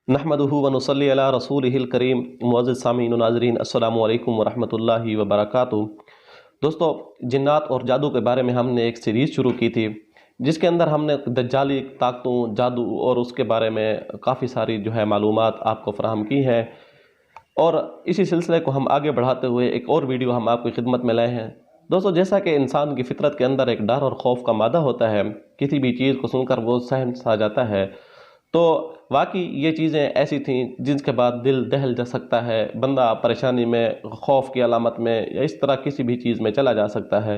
نحمدہ ونصلی علی رسولہ الکریم۔ معزز سامعین و ناظرین، السلام علیکم ورحمۃ اللہ وبرکاتہ۔ دوستو، جنات اور جادو کے بارے میں ہم نے ایک سیریز شروع کی تھی جس کے اندر ہم نے دجالی طاقتوں، جادو اور اس کے بارے میں کافی ساری معلومات آپ کو فراہم کی ہیں، اور اسی سلسلے کو ہم آگے بڑھاتے ہوئے ایک اور ویڈیو ہم آپ کی خدمت میں لائے ہیں۔ دوستو، جیسا کہ انسان کی فطرت کے اندر ایک ڈر اور خوف کا مادہ ہوتا ہے، کسی بھی چیز کو سن کر وہ سہم سا جاتا ہے، تو واقعی یہ چیزیں ایسی تھیں جن کے بعد دل دہل جا سکتا ہے، بندہ پریشانی میں، خوف کی علامت میں یا اس طرح کسی بھی چیز میں چلا جا سکتا ہے۔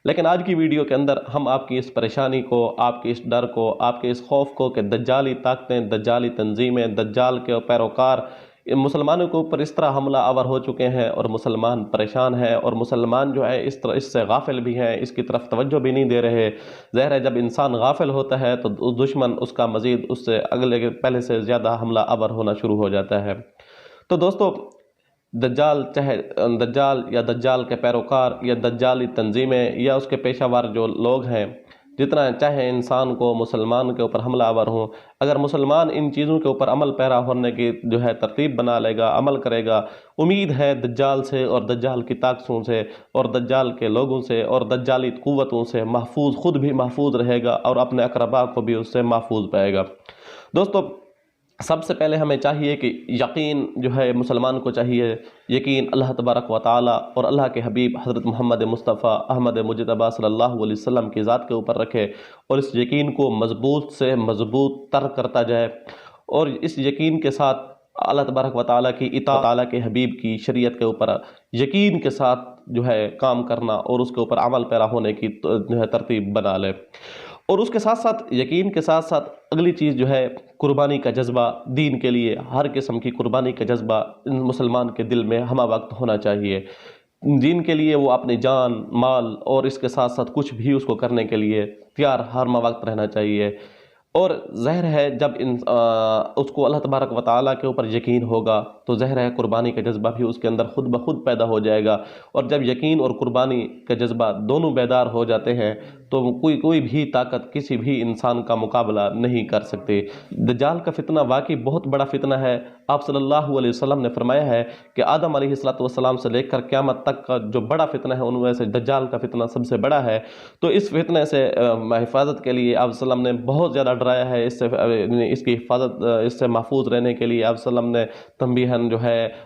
لیکن آج کی ویڈیو کے اندر ہم آپ کی اس پریشانی کو، آپ کے اس ڈر کو، آپ کے اس خوف کو کہ دجالی طاقتیں، دجالی تنظیمیں، دجال کے پیروکار مسلمانوں کے اوپر اس طرح حملہ آور ہو چکے ہیں، اور مسلمان پریشان ہیں، اور مسلمان اس سے غافل بھی ہیں، اس کی طرف توجہ بھی نہیں دے رہے۔ ظاہر ہے جب انسان غافل ہوتا ہے تو دشمن اس کا مزید اس سے پہلے سے زیادہ حملہ آور ہونا شروع ہو جاتا ہے۔ تو دوستو، دجال، چاہے دجال یا دجال کے پیروکار یا دجالی تنظیمیں یا اس کے پیشہ ور جو لوگ ہیں، جتنا چاہے انسان کو، مسلمان کے اوپر حملہ آور ہوں، اگر مسلمان ان چیزوں کے اوپر عمل پیرا ہونے کی ترتیب بنا لے گا، عمل کرے گا، امید ہے دجال سے اور دجال کی طاقتوں سے اور دجال کے لوگوں سے اور دجالی قوتوں سے محفوظ، خود بھی محفوظ رہے گا اور اپنے اقرباء کو بھی اس سے محفوظ پائے گا۔ دوستو، سب سے پہلے ہمیں چاہیے کہ یقین مسلمان کو چاہیے، یقین اللہ تبارک و تعالی اور اللہ کے حبیب حضرت محمد مصطفیٰ احمد مجتبیٰ صلی اللہ علیہ وسلم کی ذات کے اوپر رکھے، اور اس یقین کو مضبوط سے مضبوط تر کرتا جائے، اور اس یقین کے ساتھ اللہ تبارک و تعالیٰ کی اطاعت، تعالیٰ کے حبیب کی شریعت کے اوپر یقین کے ساتھ کام کرنا اور اس کے اوپر عمل پیرا ہونے کی ترتیب بنا لے۔ اور اس کے ساتھ ساتھ، یقین کے ساتھ ساتھ، اگلی چیز قربانی کا جذبہ، دین کے لیے ہر قسم کی قربانی کا جذبہ مسلمان کے دل میں ہمہ وقت ہونا چاہیے۔ دین کے لیے وہ اپنی جان، مال اور اس کے ساتھ ساتھ کچھ بھی اس کو کرنے کے لیے تیار ہر وقت رہنا چاہیے۔ اور ظاہر ہے جب اس کو اللہ تبارک و تعالیٰ کے اوپر یقین ہوگا تو ظاہر ہے قربانی کا جذبہ بھی اس کے اندر خود بخود پیدا ہو جائے گا، اور جب یقین اور قربانی کا جذبہ دونوں بیدار ہو جاتے ہیں تو کوئی بھی طاقت کسی بھی انسان کا مقابلہ نہیں کر سکتے۔ دجال کا فتنہ واقعی بہت بڑا فتنہ ہے۔ آپ صلی اللہ علیہ وسلم نے فرمایا ہے کہ آدم علیہ السلام سے لے کر قیامت تک کا جو بڑا فتنہ ہے ان میں سے دجال کا فتنہ سب سے بڑا ہے۔ تو اس فتنہ سے حفاظت کے لیے آپ صلی اللہ علیہ وسلم نے بہت زیادہ ڈرایا ہے، اس کی حفاظت، اس سے محفوظ رہنے کے لیے آپ صلی اللہ علیہ وسلم نے تنبیہاً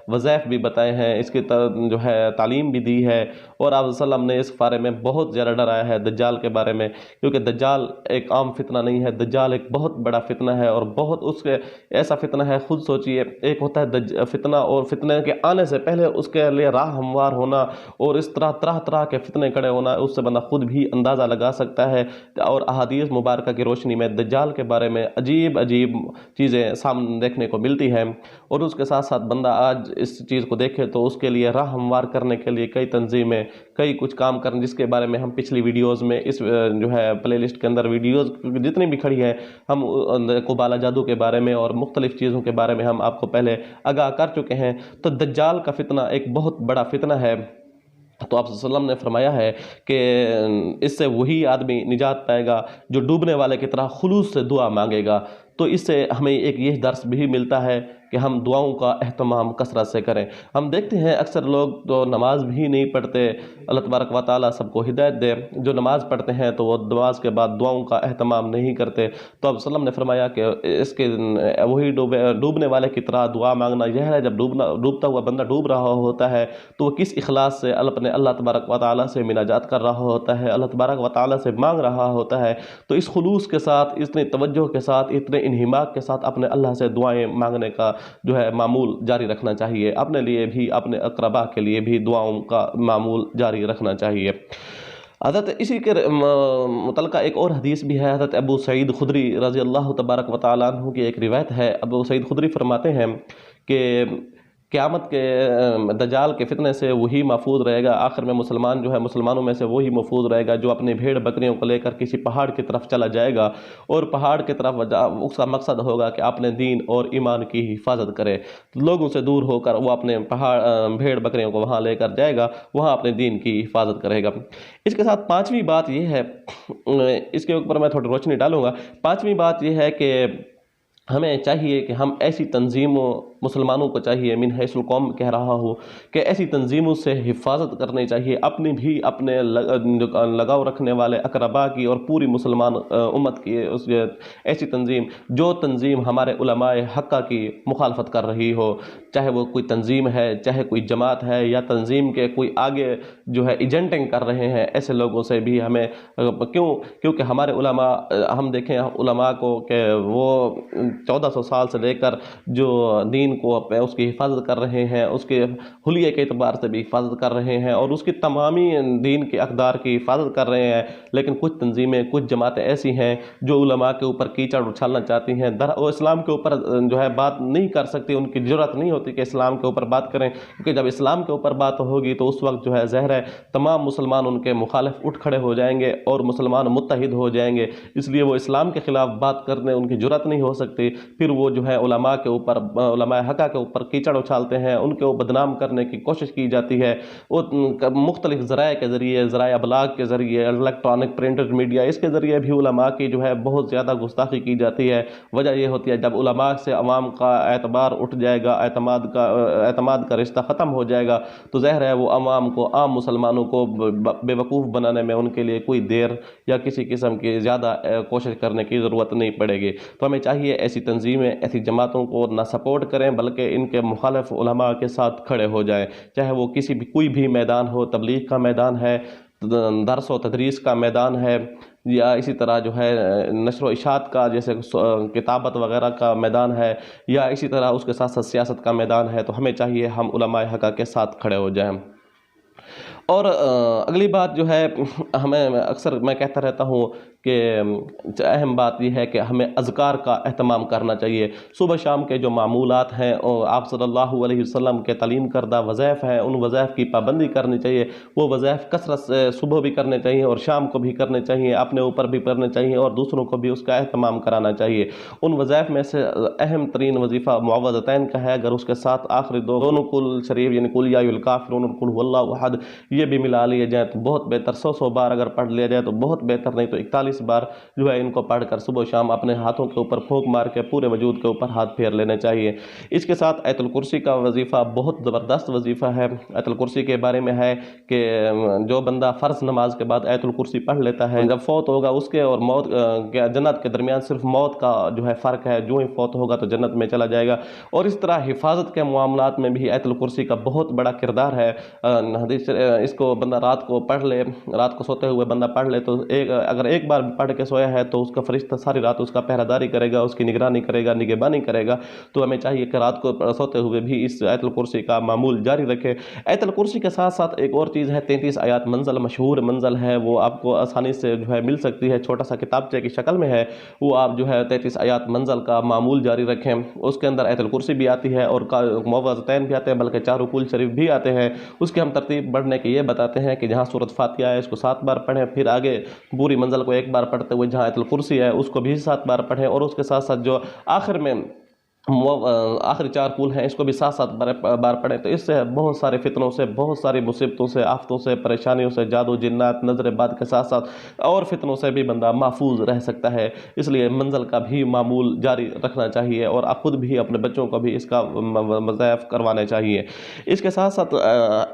وظائف بھی بتائے ہیں، اس کی تعلیم بھی دی ہے، اور آپ صلی اللہ علیہ وسلم نے اس بارے میں بہت زیادہ ڈرایا ہے دجال کے بارے میں، کیونکہ دجال ایک عام فتنہ نہیں ہے، دجال ایک بہت بڑا فتنہ ہے، اور بہت اس کے ایسا فتنہ ہے۔ خود سوچئے، ایک ہوتا ہے فتنہ، اور فتنے کے آنے سے پہلے اس کے لیے راہ ہموار ہونا اور اس طرح کے فتنے کھڑے ہونا، اس سے بندہ خود بھی اندازہ لگا سکتا ہے۔ اور احادیث مبارکہ کی روشنی میں دجال کے بارے میں عجیب چیزیں سامنے دیکھنے کو ملتی ہیں، اور اس کے ساتھ ساتھ بندہ آج اس چیز کو دیکھے تو اس کے لیے راہ ہموار کرنے کے لیے کئی تنظیمیں، کئی کچھ کام کرنے، جس کے بارے میں ہم پچھلی ویڈیوز میں اس پلے لسٹ کے اندر ویڈیوز جتنی بھی کھڑی ہیں، ہم قبالہ جادو کے بارے میں اور مختلف چیزوں کے بارے میں ہم آپ کو پہلے آگاہ کر چکے ہیں۔ تو دجال کا فتنہ ایک بہت بڑا فتنہ ہے۔ تو آپ صلی اللہ علیہ وسلم نے فرمایا ہے کہ اس سے وہی آدمی نجات پائے گا جو ڈوبنے والے کی طرح خلوص سے دعا مانگے گا۔ تو اس سے ہمیں ایک یہ درس بھی ملتا ہے کہ ہم دعاؤں کا اہتمام کثرت سے کریں۔ ہم دیکھتے ہیں اکثر لوگ تو نماز بھی نہیں پڑھتے، اللہ تبارک و تعالیٰ سب کو ہدایت دے، جو نماز پڑھتے ہیں تو وہ نماز کے بعد دعاؤں کا اہتمام نہیں کرتے۔ تو آپ صلی اللہ علیہ وسلم نے فرمایا کہ اس کے وہی ڈوبنے والے کی طرح دعا مانگنا یہ ہے، جب ڈوبتا ہوا بندہ ڈوب رہا ہوتا ہے تو وہ کس اخلاص سے اپنے اللہ تبارک و تعالیٰ سے مناجات کر رہا ہوتا ہے، اللہ تبارک و تعالیٰ سے مانگ رہا ہوتا ہے، تو اس خلوص کے ساتھ، اتنی توجہ کے ساتھ، اتنے انہماک کے ساتھ اپنے اللہ سے دعائیں مانگنے کا معمول جاری رکھنا چاہیے، اپنے لیے بھی، اپنے اقرباء کے لیے بھی دعاؤں کا معمول جاری رکھنا چاہیے۔ حضرت اسی کے متعلقہ ایک اور حدیث بھی ہے، حضرت ابو سعید خدری رضی اللہ تبارک و تعالیٰ عنہ کی ایک روایت ہے۔ ابو سعید خدری فرماتے ہیں کہ قیامت کے دجال کے فتنے سے وہی محفوظ رہے گا، آخر میں مسلمانوں میں سے وہی محفوظ رہے گا جو اپنی بھیڑ بکریوں کو لے کر کسی پہاڑ کی طرف چلا جائے گا، اور پہاڑ کی طرف اس کا مقصد ہوگا کہ اپنے دین اور ایمان کی حفاظت کرے، لوگوں سے دور ہو کر وہ اپنے بھیڑ بکریوں کو وہاں لے کر جائے گا، وہاں اپنے دین کی حفاظت کرے گا۔ اس کے ساتھ پانچویں بات یہ ہے، اس کے اوپر میں تھوڑی روشنی ڈالوں گا۔ پانچویں بات یہ ہے کہ हमें चाहिए कि हम ऐसी तंजीमों, मुसलमानों को चाहिए, मिन हैसुल कौम कह रहा हूँ, कि ऐसी तंजीमों से हिफाजत करनी चाहिए, अपनी भी, अपने लगाव रखने वाले अकरबा की और पूरी मुसलमान उम्मत की ऐसी तंजीम, जो तंजीम हमारे उलमाए हक़्क़ा की मुखालफत कर रही हो, चाहे वो कोई तंजीम है, चाहे कोई जमात है, या तंजीम के कोई आगे जो है एजेंटिंग कर रहे हैं, ऐसे लोगों से भी हमें क्योंकि हमारे उलमा, हम देखें उलमा को कि वो 1400 साल से लेकर जो दीन को उसकी हिफाजत कर रहे हैं, उसके हुलिये के एतबार से भी हिफाजत कर रहे हैं और उसकी तमामी दीन के अक़दार की हिफाजत कर रहे हैं। लेकिन कुछ तंजीमें, कुछ जमातें ऐसी हैं जो उलमा के ऊपर कीचड़ उछालना चाहती हैं, वो इस्लाम के ऊपर जो है बात नहीं कर सकती, उनकी ज़रूरत नहीं होती कि इस्लाम के ऊपर बात करें, क्योंकि जब इस्लाम के ऊपर बात होगी तो उस वक्त जो है ज़हर है तमाम मुसलमान उनके मुखालिफ उठ खड़े हो जाएंगे और मुसलमान मुत्तहिद हो जाएंगे, इसलिए वो इस्लाम के ख़िलाफ़ बात करने उनकी ज़रूरत नहीं हो सकती। फिर वो जो है उलमा के ऊपर, उलमा हक़्क़ा के ऊपर कीचड़ उछालते हैं, उनको बदनाम करने की कोशिश की जाती है। वो मुख्तलिफ ज़राए के ज़रिए, ज़राए अबलाग के ज़रिए, इलेक्ट्रॉनिक प्रिंटेड मीडिया, इसके ज़रिए भी उलमा की जो है बहुत ज़्यादा गुस्ताखी की जाती है। वजह ये होती है जब उलमा से अवाम का एतबार उठ जाएगा, एतमाद का रिश्ता ख़त्म हो जाएगा, तो ज़ाहिर है वो अवाम को, आम मुसलमानों को बेवकूफ़ बनाने में उनके लिए कोई देर या किसी किस्म की ज़्यादा कोशिश करने की ज़रूरत नहीं पड़ेगी। तो हमें चाहिए ऐसी तंजीमें, ऐसी जमातों को ना सपोर्ट करें, बल्कि इनके मुखालिफ उलमा के साथ खड़े हो जाएं, चाहे वो कोई भी मैदान हो, तबलीग का मैदान है, दर्स व तदरीस का मैदान है, या इसी तरह जो है नशर व इशात का, जैसे किताबत वगैरह का मैदान है, या इसी तरह उसके साथ साथ सियासत का मैदान है। तो हमें चाहिए हम उलमाए हक़्क़ा के साथ खड़े हो जाएं। और अगली बात जो है, हमें अक्सर मैं कहता रहता हूँ कि अहम बात यह है कि हमें अज़कार का एहतमाम करना चाहिए। सुबह शाम के जो मामूलात हैं और आप सल्लल्लाहु अलैहि वसल्लम के तालीम करदा वज़ाइफ हैं, उन वज़ाइफ की पाबंदी करनी चाहिए। वो वज़ाइफ कसरत से सुबह भी करने चाहिए और शाम को भी करने चाहिए, अपने ऊपर भी करने चाहिए और दूसरों को भी उसका एहतमाम कराना चाहिए। उन वज़ाइफ में से अहम तरीन वजीफ़ा मुअव्वज़तैन का है, अगर उसके साथ आखिरी दोनों कुल शरीफ यानी कुल या युल काफ़िरून, कुल हुवल्लाहु अहद, ये भी मिला लिए जाए तो बहुत बेहतर। 100 बार अगर पढ़ लिया जाए तो बहुत बेहतर, नहीं तो 41 बार जो है इनको पढ़कर सुबह शाम अपने हाथों के ऊपर फूंक मार के पूरे वजूद के ऊपर हाथ फेर लेने चाहिए। इसके साथ आयतुल कुर्सी का वजीफ़ा बहुत ज़बरदस्त वजीफ़ा है। आयतुल कुर्सी के बारे में है कि जो बंदा फ़र्ज़ नमाज के बाद आयतुल कुर्सी पढ़ लेता है, जब फौत होगा उसके और मौत जन्नत के दरमियान सिर्फ मौत का जो है फ़र्क है, जो ही फौत होगा तो जन्नत में चला जाएगा। और इस तरह हिफाजत के मामलात में भी आयतुल कुर्सी का बहुत बड़ा किरदार है। हदीस, इसको बंदा रात को पढ़ ले, रात को सोते हुए बंदा पढ़ ले, तो अगर एक बार पढ़ के सोया है तो उसका फरिश्ता सारी रात उसका पहरादारी करेगा, उसकी निगरानी करेगा, निगहबानी करेगा। तो हमें चाहिए कि रात को सोते हुए भी इस आयतुल कुर्सी का मामूल जारी रखें। आयतुल कुर्सी के साथ साथ एक और चीज़ है, 33 आयात मंज़ल, मशहूर मंज़ल है, वो आपको आसानी से जो है मिल सकती है, छोटा सा किताबचे की शक्ल में है। वो आप जो है 33 आयात मंज़ल का मामूल जारी रखें। उसके अंदर आयतुल कुर्सी भी आती है और मुअव्वज़तैन भी आते हैं, बल्कि 4 रुकुल शरीफ भी आते हैं। उसके हम तरतीब बढ़ने के ये बताते हैं कि जहाँ सूरत फातिहा है इसको 7 बार पढ़ें, फिर आगे पूरी मंज़ल को एक बार पढ़ते हुए जहाँ आयतुल कुर्सी है उसको भी 7 बार पढ़ें, और उसके साथ साथ जो आखिर में आखिरी 4 कुल हैं इसको भी 7-7 बार पढ़ें। तो इससे बहुत सारे फितनों से, बहुत सारी मुसीबतों से, आफतों से, परेशानियों से, जादू जिन्नात, नजर बाद के साथ साथ और फितनों से भी बंदा महफूज रह सकता है। इसलिए मंज़ल का भी मामूल जारी रखना चाहिए और आप खुद भी अपने बच्चों को भी इसका वज़ाइफ करवाने चाहिए। इसके साथ साथ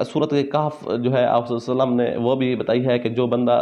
सूरत कहफ जो है आप सल्लल्लाहु अलैहि वसल्लम ने वो भी बताई है कि जो बंदा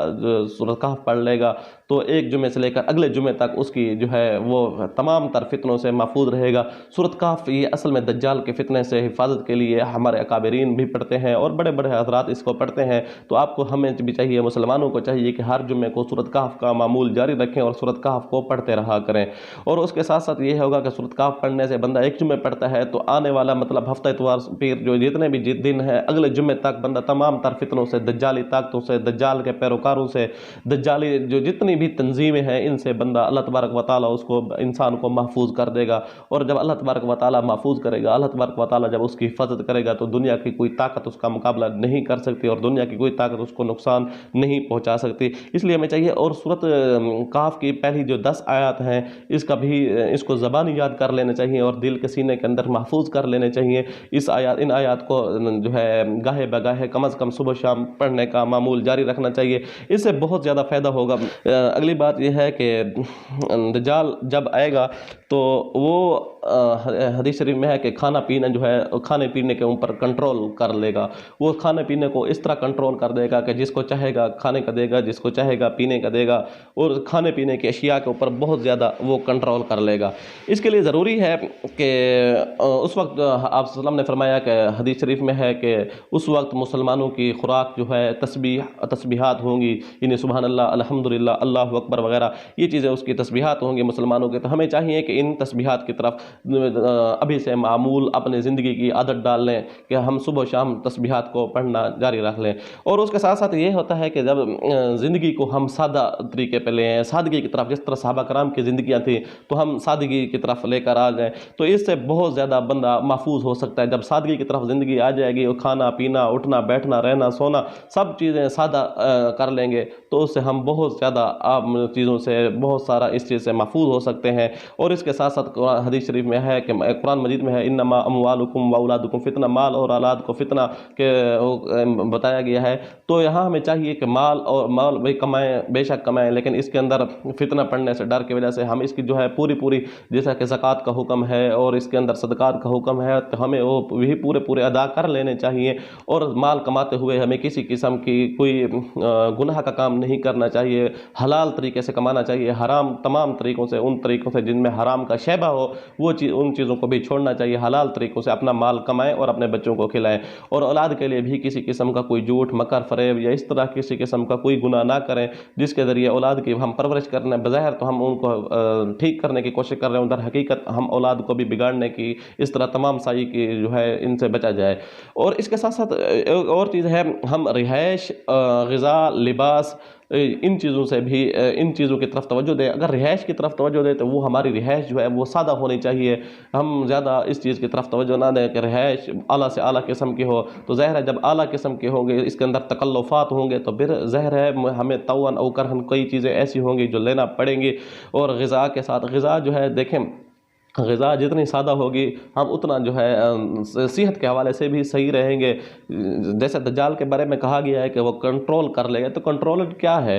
सूरत कहफ पढ़ लेगा तो एक जुमे से लेकर अगले जुमे तक उसकी जो है वो तमाम तर फितनों से महफूज रहेगा। सूरत कहफ ये असल में दज्जाल के फितने से हिफाजत के लिए हमारे अकाबरीन भी पढ़ते हैं और बड़े बड़े हज़रात इसको पढ़ते हैं। तो आपको, हमें भी चाहिए, मुसलमानों को चाहिए कि हर जुमे को सूरत कहफ का मामूल जारी रखें और सूरत कहफ को पढ़ते रहा करें। और उसके साथ साथ ये होगा कि सूरत कहफ पढ़ने से बंदा एक जुमे पढ़ता है तो आने वाला मतलब हफ्ता इतवार पीर जो जितने भी दिन है अगले जुमे तक बंदा तमाम तर फितनों से, दज्जाली ताकतों से, दज्जाल के पैरोकारों से, दज्जाली जो जितनी भी तंजीमें हैं इनसे बंदा अल्लाह तबारक व तआला उसको, इंसान को महफूज कर देगा। और जब अल्लाह तबारक व तआला महफूज करेगा, अल्लाह तबारक व तआला जब उसकी हिफाजत करेगा तो दुनिया की कोई ताकत उसका मुकाबला नहीं कर सकती और दुनिया की कोई ताकत उसको नुकसान नहीं पहुंचा सकती। इसलिए हमें चाहिए, और सूरत काफ की पहली जो 10 आयत हैं इसको ज़बानी याद कर लेना चाहिए और दिल के सीने के अंदर महफूज कर लेने चाहिए। इन आयत को जो है गाहे बगाहे कम अज़ कम सुबह शाम पढ़ने का मामूल जारी रखना चाहिए, इससे बहुत ज़्यादा फ़ायदा होगा। अगली बात यह है कि दज्जाल जब आएगा तो वो हदीस शरीफ में है कि खाना पीना जो है खाने पीने के ऊपर कंट्रोल कर लेगा। वो खाने पीने को इस तरह कंट्रोल कर देगा कि जिसको चाहेगा खाने का देगा, जिसको चाहेगा पीने का देगा, और खाने पीने की अशिया के ऊपर बहुत ज़्यादा वो कंट्रोल कर लेगा। इसके लिए ज़रूरी है कि उस वक्त आप सल्लल्लाहु ने फरमाया कि हदीस शरीफ में है कि उस वक्त मुसलमानों की खुराक जो है तस्बीहात होंगी, यानी सुबहान अल्लाह, अल्हम्दुलिल्लाह, अल्लाहु अकबर वगैरह ये चीज़ें उसकी तस्बीहात होंगी मुसलमानों के। तो हमें चाहिए कि इन तस्बीहात की तरफ अभी से मामूल अपने ज़िंदगी की आदत डाल लें कि हम सुबह शाम तस्बीहात को पढ़ना जारी रख लें। और उसके साथ साथ ये होता है कि जब ज़िंदगी को हम सादा तरीके पे ले आएँ, सादगी की तरफ, जिस तरह सहाबा कराम की ज़िंदगियाँ थी तो हम सादगी की तरफ लेकर आ जाएँ, तो इससे बहुत ज़्यादा बंदा महफूज हो सकता है। जब सादगी की तरफ ज़िंदगी आ जाएगी और खाना पीना, उठना बैठना, रहना सोना सब चीज़ें सादा कर लेंगे तो उससे हम बहुत ज़्यादा आम चीज़ों से बहुत सारा इस चीज़ से महफूज हो सकते हैं। और इसके साथ साथ हदीस शरीफ में है कि कुरान मजीद में है इन्नमा अमवालुकुम व औलादुकुम फितना, माल और औलाद को फितना के बताया गया है। तो यहाँ हमें चाहिए कि माल भाई कमाएं, बेशक कमाएं, लेकिन इसके अंदर फितना पड़ने से, डर की वजह से हम इसकी जो है पूरी जैसा कि ज़कात का हुक्म है और इसके अंदर सदकात का हुक्म है, तो हमें वो भी पूरे अदा कर लेने चाहिए। और माल कमाते हुए हमें किसी किस्म की कोई गुनाह का काम नहीं करना चाहिए, हलाल तरीके से कमाना चाहिए, हराम तमाम तरीकों से, उन तरीकों से जिनमें हराम का शैबा हो उन चीज़ों को भी छोड़ना चाहिए। हलाल तरीकों से अपना माल कमाएं और अपने बच्चों को खिलाएं। और औलाद के लिए भी किसी किस्म का कोई झूठ, मकर, फरेब या इस तरह किसी किस्म का कोई गुनाह ना करें जिसके ज़रिए औलाद की हम परवरिश करने, बज़ाहिर तो हम उनको ठीक करने की कोशिश कर रहे हैं, उधर हकीकत हम औलाद को भी बिगाड़ने की, इस तरह तमाम साई की जो है इनसे बचा जाए। और इसके साथ साथ एक और चीज़ है, हम रिहाइश, ग़िज़ा, लिबास, इन चीज़ों से भी इन चीज़ों की तरफ तवज्जो दें। अगर रिहाइश की तरफ तवज्जो दें तो वो हमारी रिहाइश जो है वो सादा होनी चाहिए। हम ज़्यादा इस चीज़ की तरफ तवज्जो ना दें कि रिहाइश आला से आला किस्म की हो, तो ज़ाहिर है जब आला किस्म के होंगे, इसके अंदर तकल्लुफ़ात होंगे, तो फिर ज़ाहिर है हमें तौअन औ करहन कई चीज़ें ऐसी होंगी जो लेना पड़ेंगी। और ग़िज़ा के साथ, ग़िज़ा जो है देखें, ग़िज़ा जितनी सादा होगी हम उतना जो है सेहत के हवाले से भी सही रहेंगे। जैसे दज्जाल के बारे में कहा गया है कि वो कंट्रोल कर लेगा, तो कंट्रोल क्या है,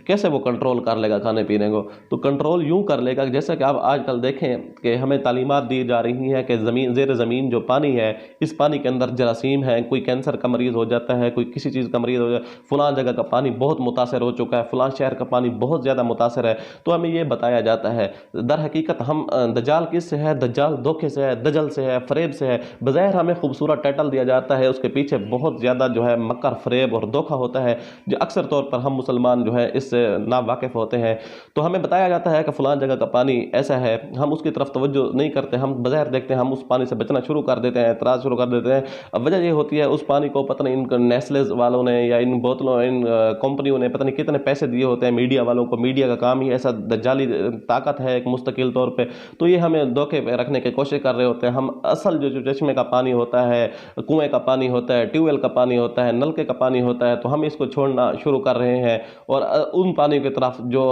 कैसे वो कंट्रोल कर लेगा खाने पीने को? तो कंट्रोल यूँ कर लेगा जैसे कि आप आजकल देखें कि हमें तालीमात दी जा रही हैं कि ज़ेर ज़मीन जो पानी है, इस पानी के अंदर जरासीम है, कोई कैंसर का मरीज़ हो जाता है, कोई किसी चीज़ का मरीज़ हो जाता है, फ़लाँ जगह का पानी बहुत मुतासर हो चुका है, फ़लाँ शहर का पानी बहुत ज़्यादा मुतासर है। तो हमें ये बताया जाता है, दर हकीकत हम दज्जाल किससे है? दज्जाल धोखे से है, दजल से है, फरेब से है। बज़ाहिर हमें खूबसूरत टाइटल दिया जाता है, उसके पीछे बहुत ज़्यादा जो है मकर, फरेब और धोखा होता है, जो अक्सर तौर पर हम मुसलमान जो है इससे नावाकिफ़ होते हैं। तो हमें बताया जाता है कि फ़लाँ जगह का पानी ऐसा है, हम उसकी तरफ तवज्जो नहीं करते, हम बज़ाहिर देखते हैं, हम उस पानी से बचना शुरू कर देते हैं, एतराज़ शुरू कर देते हैं। अब वजह ये होती है उस पानी को पता नहीं इन नेस्लेज़ वालों ने या इन बोतलों, इन कंपनियों ने पता नहीं कितने पैसे दिए होते हैं मीडिया वालों को। मीडिया का काम ही ऐसा दज्जाली ताकत है एक मुस्तकिल तौर पर, तो ये हमें धोखे रखने की कोशिश कर रहे होते हैं। हम असल जो चश्मे का पानी होता है, कुएं का पानी होता है, ट्यूबवेल का पानी होता है, नलके का पानी होता है, तो हम इसको छोड़ना शुरू कर रहे हैं और उन पानी की तरफ जो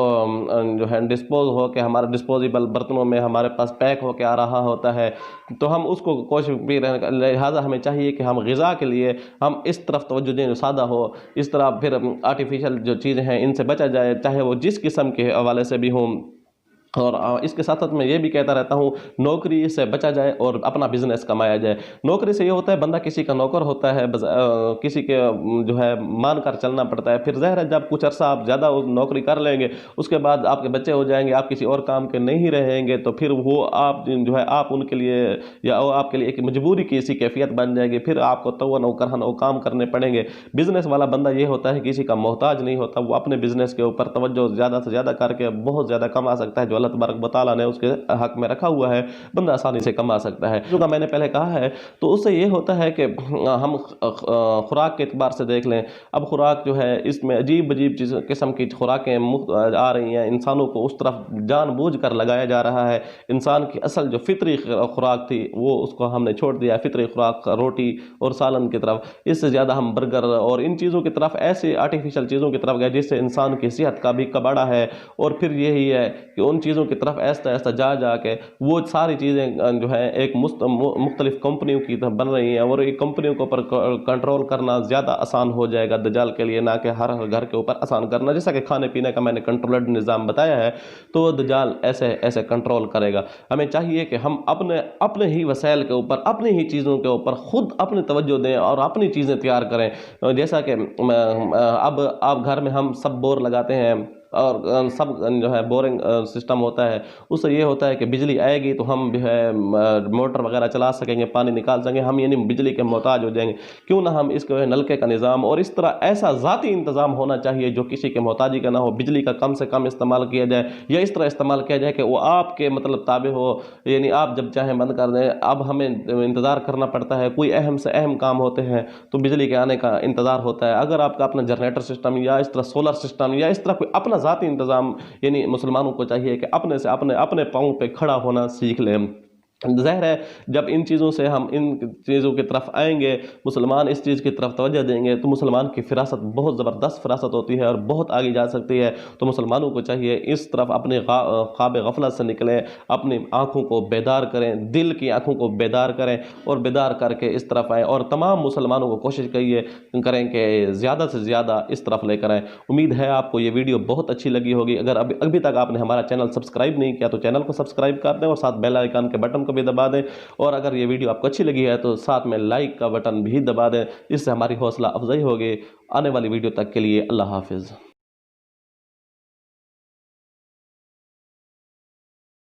है डिस्पोज हो के हमारे डिस्पोजेबल बर्तनों में हमारे पास पैक हो के आ रहा होता है, तो हम उसको कोशिश भी लिहाजा हमें चाहिए कि हम ग़िज़ा के लिए हम इस तरफ तवज्जो दें जो सादा हो। इस तरह फिर आर्टिफिशियल जो चीज़ें हैं इनसे बचा जाए, चाहे वो जिस किस्म के हवाले से भी हों। और इसके साथ साथ मैं ये भी कहता रहता हूँ, नौकरी से बचा जाए और अपना बिजनेस कमाया जाए। नौकरी से ये होता है बंदा किसी का नौकर होता है, किसी के जो है मान कर चलना पड़ता है। फिर ज़ाहिर है जब कुछ अर्सा आप ज़्यादा नौकरी कर लेंगे, उसके बाद आपके बच्चे हो जाएंगे, आप किसी और काम के नहीं रहेंगे, तो फिर वो आप जो है आप उनके लिए या वो आपके लिए एक मजबूरी की ऐसी कैफियत बन जाएगी, फिर आपको तौअन और करहन और काम करने पड़ेंगे। बिज़नेस वाला बंदा ये होता है किसी का मोहताज नहीं होता, वो अपने बिज़नेस के ऊपर तवज्जो ज़्यादा से ज़्यादा करके बहुत ज़्यादा कमा सकता है, जो अल्लाह तबारक व तआला ने उसके हक में रखा हुआ है, बंदा आसानी से कमा सकता है। जो मैंने पहले कहा है, तो उससे ये होता है कि हम खुराक के एतबार से देख लें। अब खुराक जो है इसमें अजीब अजीब किस्म की खुराकें आ रही हैं, इंसानों को उस तरफ जानबूझ कर लगाया जा रहा है। इंसान की असल जो फितरी खुराक थी वो उसको हमने छोड़ दिया, फितरी खुराक रोटी और सालन की तरफ। इससे ज़्यादा हम बर्गर और इन चीज़ों की तरफ, ऐसे आर्टिफिशियल चीज़ों की तरफ गए जिससे इंसान की सेहत का भी कबाड़ा है। और फिर यही है कि उन चीज़ों की तरफ ऐसा ऐसा जा के वो सारी चीज़ें जो है एक मुख्तलिफ कंपनियों की तरफ बन रही हैं, और ये कंपनियों के ऊपर कंट्रोल करना ज़्यादा आसान हो जाएगा दज्जाल के लिए, ना कि हर घर के ऊपर आसान करना। जैसा कि खाने पीने का मैंने कंट्रोल्ड निज़ाम बताया है, तो दज्जाल ऐसे ऐसे कंट्रोल करेगा। हमें चाहिए कि हम अपने ही वसाइल के ऊपर, अपनी ही चीज़ों के ऊपर खुद अपनी तवज्जो दें और अपनी चीज़ें तैयार करें। जैसा कि अब आप घर में हम सब बोर लगाते हैं और सब जो है बोरिंग सिस्टम होता है। उससे ये होता है कि बिजली आएगी तो हम जो है मोटर वगैरह चला सकेंगे, पानी निकाल सकेंगे, हम यानी बिजली के मोहताज हो जाएंगे। क्यों ना हम इसको नलके का निज़ाम और इस तरह ऐसा ज़ाती इंतज़ाम होना चाहिए जो किसी के मोहताजी का ना हो। बिजली का कम से कम इस्तेमाल किया जाए, या इस तरह इस्तेमाल किया जाए कि वो आपके मतलब ताबे हो, यानी आप जब चाहें बंद कर दें। अब हमें इंतज़ार करना पड़ता है, कोई अहम से अहम काम होते हैं तो बिजली के आने का इंतज़ार होता है। अगर आपका अपना जनरेटर सिस्टम या इस तरह सोलर सिस्टम या इस तरह कोई अपना ज़ाती इंतज़ाम, यानी मुसलमानों को चाहिए कि अपने से अपने पाँव पे खड़ा होना सीख लें। ज़ाहिर है जब इन चीज़ों से हम इन चीज़ों की तरफ आएंगे, मुसलमान इस चीज़ की तरफ तवज्जो देंगे, तो मुसलमान की फिरासत बहुत ज़बरदस्त फिरासत होती है और बहुत आगे जा सकती है। तो मुसलमानों को चाहिए इस तरफ अपने ख्वाब गफलत से निकलें, अपनी आँखों को बेदार करें, दिल की आँखों को बेदार करें और बेदार करके इस तरफ आएँ। और तमाम मुसलमानों को कोशिश करें कि ज़्यादा से ज़्यादा इस तरफ लेकर आएँ। उम्मीद है आपको ये वीडियो बहुत अच्छी लगी होगी। अगर अभी तक आपने हमारा चैनल सब्सक्राइब नहीं किया तो चैनल को सब्सक्राइब कर दें और साथ बेल आइकन के बटन भी दबा दें। और अगर ये वीडियो आपको अच्छी लगी है तो साथ में लाइक का बटन भी दबा दें, इससे हमारी हौसला अफजाई होगी। आने वाली वीडियो तक के लिए अल्लाह हाफिज़।